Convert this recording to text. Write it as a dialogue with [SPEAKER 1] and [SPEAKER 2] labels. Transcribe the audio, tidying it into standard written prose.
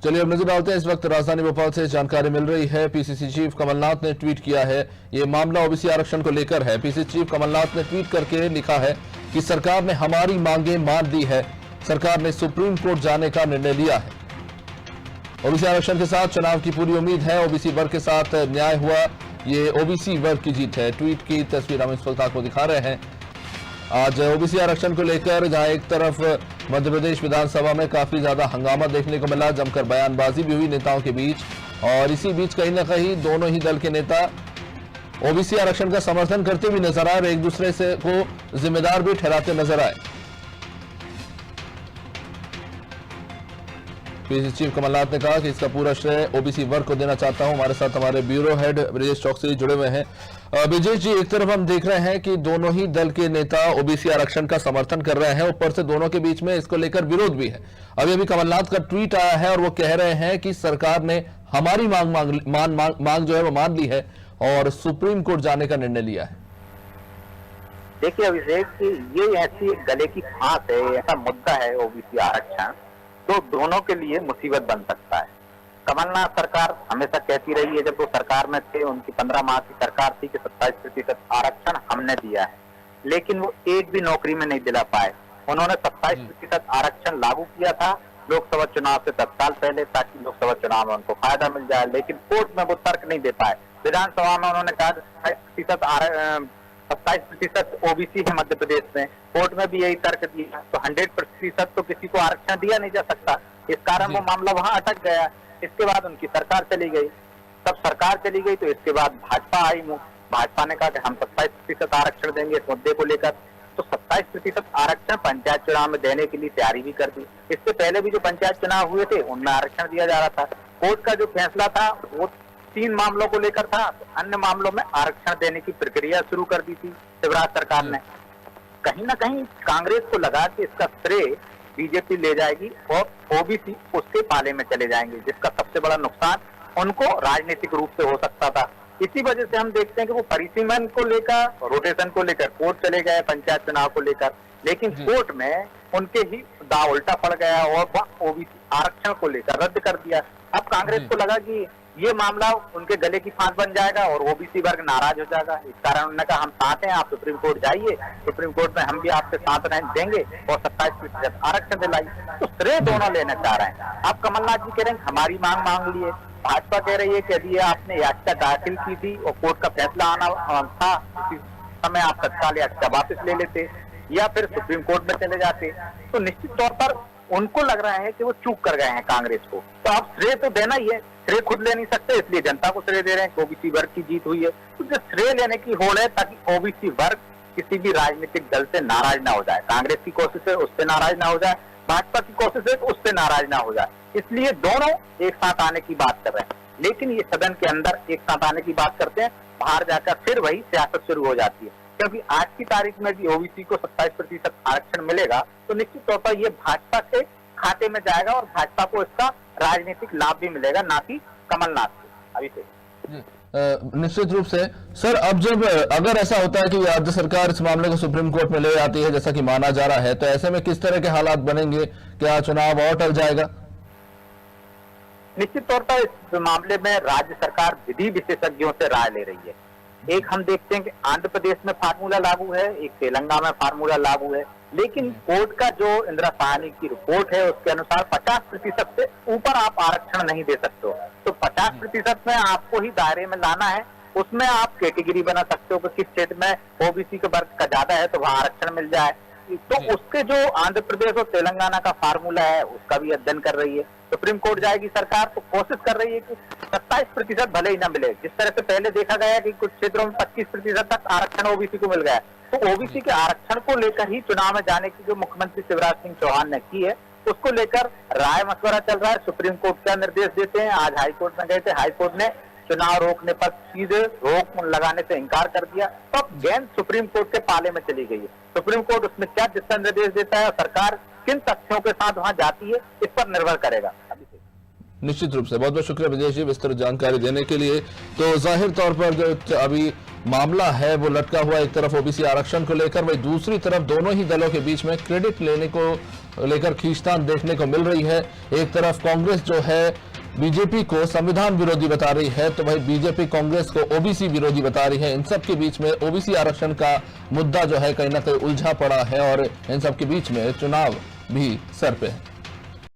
[SPEAKER 1] चलिए अब नजर डालते हैं। इस वक्त राजधानी भोपाल से जानकारी मिल रही है। पीसीसी चीफ कमलनाथ ने ट्वीट किया है। ये मामला ओबीसी आरक्षण को लेकर है। पीसीसी चीफ कमलनाथ ने ट्वीट करके लिखा है कि सरकार ने हमारी मांगे मान दी है। सरकार ने सुप्रीम कोर्ट जाने का निर्णय लिया है। ओबीसी आरक्षण के साथ चुनाव की पूरी उम्मीद है। ओबीसी वर्ग के साथ न्याय हुआ, ये ओबीसी वर्ग की जीत है। ट्वीट की तस्वीर हम इस वक्त आपको दिखा रहे हैं। आज ओबीसी आरक्षण को लेकर जहां एक तरफ मध्य प्रदेश विधानसभा में काफी ज्यादा हंगामा देखने को मिला, जमकर बयानबाजी भी हुई नेताओं के बीच, और इसी बीच कहीं ना कहीं दोनों ही दल के नेता ओबीसी आरक्षण का समर्थन करते भी नजर आए और एक दूसरे से को जिम्मेदार भी ठहराते नजर आए। पीसीसी चीफ कमलनाथ ने कहा कि इसका पूरा श्रेय ओबीसी वर्ग को देना चाहता हूं। हमारे साथ हमारे ब्यूरो हेड ब्रजेश चौकसी जुड़े हुए हैं। ब्रजेश जी, एक तरफ हम देख रहे हैं कि दोनों ही दल के नेता ओबीसी आरक्षण का समर्थन कर रहे हैं, ऊपर से दोनों के बीच में इसको लेकर विरोध भी है। अभी अभी कमलनाथ का ट्वीट आया है और वो कह रहे हैं कि सरकार ने हमारी मांग जो है वो मान ली है और सुप्रीम कोर्ट जाने का निर्णय लिया है।
[SPEAKER 2] देखिए अभिषेक, ये ऐसी गले की फांस है, ऐसा मुद्दा है ओबीसी आरक्षण, तो दोनों के लिए मुसीबत बन सकता है। कमलनाथ सरकार हमेशा कहती रही है, जब वो सरकार में थे, उनकी 15 माह की सरकार थी, कि 27% आरक्षण हमने दिया है, लेकिन वो एक भी नौकरी में नहीं दिला पाए। उन्होंने 27% आरक्षण लागू किया था लोकसभा चुनाव से 10 साल पहले, ताकि लोकसभा चुनाव में उनको फायदा मिल जाए, लेकिन कोर्ट में वो तर्क नहीं दे पाए। विधानसभा में उन्होंने कहा 27% ओबीसी है मध्य प्रदेश में, कोर्ट में भी यही तर्क दिया, तो 100% तो किसी को आरक्षण दिया नहीं जा सकता। इस कारण वो मामला वहां अटक गया। इसके बाद उनकी सरकार चली गई। तब सरकार चली गई तो इसके बाद भाजपा आई। भाजपा ने कहा कि हम 27% आरक्षण देंगे इस मुद्दे को लेकर, तो 27% आरक्षण पंचायत चुनाव में देने के लिए तैयारी भी कर दी। इससे पहले भी जो पंचायत चुनाव हुए थे उनमें आरक्षण दिया जा रहा था। कोर्ट का जो फैसला था वो 3 मामलों को लेकर था, तो अन्य मामलों में आरक्षण देने की प्रक्रिया शुरू कर दी थी शिवराज सरकार ने। कहीं ना कहीं कांग्रेस को लगा कि इसका श्रेय बीजेपी ले जाएगी और ओबीसी उसके पाले में चले जाएंगे, जिसका सबसे बड़ा नुकसान उनको राजनीतिक रूप से हो सकता था। इसी वजह से हम देखते हैं कि वो परिसीमन को लेकर, रोटेशन को लेकर कोर्ट चले गए, पंचायत चुनाव को लेकर, लेकिन कोर्ट में उनके ही दांव उल्टा पड़ गया और ओबीसी आरक्षण को लेकर रद्द कर दिया। अब कांग्रेस को लगा कि ये मामला उनके गले की फांस बन जाएगा और ओबीसी वर्ग नाराज हो जाएगा। इस कारण उन्होंने कहा हम साथ हैं, आप सुप्रीम कोर्ट जाइए, सुप्रीम कोर्ट में हम भी आपके साथ देंगे और 27% आरक्षण दिलाइए। तो श्रेय दोनों लेना चाह रहे हैं। अब कमलनाथ जी कह रहे हैं हमारी मांग लिए, भाजपा कह रही है कि यदि आपने याचिका दाखिल की थी और कोर्ट का फैसला आना था, उसी समय आप तत्काल याचिका वापस ले लेते या फिर सुप्रीम कोर्ट में चले जाते, तो निश्चित तौर पर उनको लग रहा है कि वो चूक कर गए हैं कांग्रेस को। तो अब श्रेय तो देना ही है, श्रेय खुद ले नहीं सकते, इसलिए जनता को श्रेय दे रहे हैं कि ओबीसी वर्ग की जीत हुई है। तो जो श्रेय लेने की होड़ है, ताकि ओबीसी वर्ग किसी भी राजनीतिक दल से नाराज ना हो जाए। कांग्रेस की कोशिश है उससे नाराज ना हो जाए, भाजपा की कोशिश है उससे नाराज ना हो जाए, इसलिए दोनों एक साथ आने की बात कर रहे हैं। लेकिन ये सदन के अंदर एक साथ आने की बात करते हैं, बाहर जाकर फिर वही सियासत शुरू हो जाती है। क्योंकि आज की तारीख में भी ओबीसी को 27% आरक्षण मिलेगा, तो निश्चित तौर पर ये भाजपा के खाते में जाएगा और भाजपा को इसका राजनीतिक लाभ भी मिलेगा, ना कि कमलनाथ को। अभी से
[SPEAKER 1] निश्चित रूप से सर, अब जब अगर ऐसा होता है कि राज्य सरकार इस मामले को सुप्रीम कोर्ट में ले जाती है, जैसा कि माना जा रहा है, तो ऐसे में किस तरह के हालात बनेंगे? क्या चुनाव और टल जाएगा?
[SPEAKER 2] निश्चित तौर पर इस मामले में राज्य सरकार विधि विशेषज्ञों से राय ले रही है। एक हम देखते हैं कि आंध्र प्रदेश में फार्मूला लागू है, एक तेलंगाना में फार्मूला लागू है, लेकिन कोर्ट का जो इंदिरा साहनी की रिपोर्ट है उसके अनुसार 50% से ऊपर आप आरक्षण नहीं दे सकते हो। तो 50% में आपको ही दायरे में लाना है, उसमें आप कैटेगरी बना सकते हो कि किस स्टेट में ओबीसी के वर्ग का ज्यादा है तो वहां आरक्षण मिल जाए। तो उसके जो आंध्र प्रदेश और तेलंगाना का फार्मूला है उसका भी अध्ययन कर रही है। सुप्रीम कोर्ट जाएगी सरकार, तो कोशिश कर रही है कि 27% भले ही ना मिले। जिस तरह से पहले देखा गया कि कुछ क्षेत्रों में 25% तक आरक्षण ओबीसी को मिल गया, तो ओबीसी के आरक्षण को लेकर ही चुनाव में जाने की जो मुख्यमंत्री शिवराज सिंह चौहान ने की है, उसको लेकर राय मशवरा चल रहा है। सुप्रीम कोर्ट क्या निर्देश देते हैं? आज हाईकोर्ट में गए थे, हाईकोर्ट ने चुनाव रोकने पर सीधे रोक लगाने से इंकार कर दिया। तो अब गेंद सुप्रीम कोर्ट के पाले में चली गई है। सुप्रीम कोर्ट उसमें क्या दिशा निर्देश देता है, सरकार किन तथ्यों के साथ वहां जाती है, इस पर निर्भर करेगा।
[SPEAKER 1] निश्चित रूप से बहुत बहुत शुक्रिया विजय जी विस्तृत जानकारी देने के लिए। तो जाहिर तौर पर जो अभी मामला है वो लटका हुआ, एक तरफ ओबीसी आरक्षण को लेकर, वही दूसरी तरफ दोनों ही दलों के बीच में क्रेडिट लेने को लेकर खींचतान देखने को मिल रही है। एक तरफ कांग्रेस जो है बीजेपी को संविधान विरोधी बता रही है, तो वही बीजेपी कांग्रेस को ओबीसी विरोधी बता रही है। इन सब के बीच में ओबीसी आरक्षण का मुद्दा जो है कहीं ना कहीं उलझा पड़ा है और इन सब के बीच में चुनाव भी सर पे है।